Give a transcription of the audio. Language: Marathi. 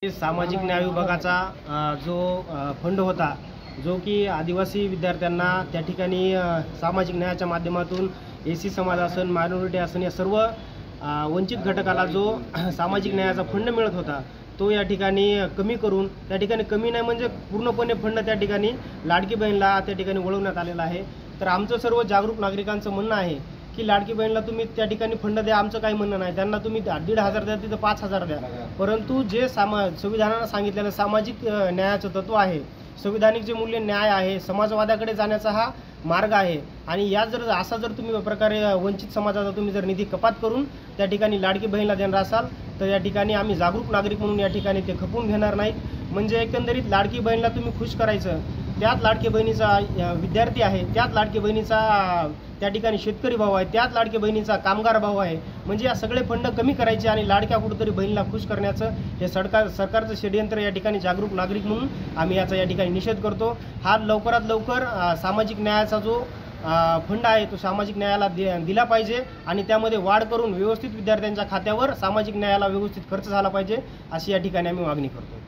सामाजिक न्याय विभागाचा जो फंड होता, जो की आदिवासी विद्यार्थ्यांना त्या ठिकाणी सामाजिक न्यायाच्या माध्यमातून एसी समाज असेल, मायनॉरिटी असेल, या सर्व वंचित घटकाला जो सामाजिक न्यायाचा फंड मिळत होता तो या ठिकाणी कमी करून, त्या ठिकाणी कमी नाही म्हणजे पूर्णपणे फंड त्या ठिकाणी लाडकी बहीणला त्या ठिकाणी वळवण्यात आलेला आहे। तर आमचं सर्व जागरूक नागरिकांचं म्हणणं आहे की लाडकी बहीणला तुम्ही त्या ठिकाणी फंड द्या, आमचं काही म्हणणं नाही। त्यांना तुम्ही 1,500 द्या, तिथं 5,000 द्या, परंतु जे संविधानानं सांगितलेलं सामाजिक न्यायाचं तत्व आहे, संविधानिक जे मूल्य न्याय आहे, समाजवादाकडे जाण्याचा हा मार्ग आहे। आणि या असा जर तुम्ही प्रकारे वंचित समाजाचा तुम्ही जर निधी कपात करून त्या ठिकाणी लाडकी बहीणला देणार असाल तर या ठिकाणी आम्ही जागरूक नागरिक म्हणून या ठिकाणी ते खपवून घेणार नाहीत। म्हणजे एकंदरीत लाडकी बहीणला तुम्ही खुश करायचं, त्यात लाडकी बहिणीचा विद्यार्थी आहे, त्यात लाडकी बहिणीचा त्या ठिकाणी शेतकरी भाऊ आहे, त्यात लाडकी बहिणीचा कामगार भाऊ आहे, म्हणजे या सगळे फंड कमी करायचे आणि लाडक्या कुठेतरी बहिणीला खुश करण्याचं हे सरकारचं षडयंत्र या ठिकाणी जागरूक नागरिक म्हणून आम्ही याचा या ठिकाणी निषेध करतो। हा लवकरात लवकर सामाजिक न्यायाचा जो फंड आहे तो सामाजिक न्यायाला दिला पाहिजे आणि त्यामध्ये वाढ करून व्यवस्थित विद्यार्थ्यांच्या खात्यावर सामाजिक न्यायाला व्यवस्थित खर्च झाला पाहिजे, अशी या ठिकाणी आम्ही मागणी करतो।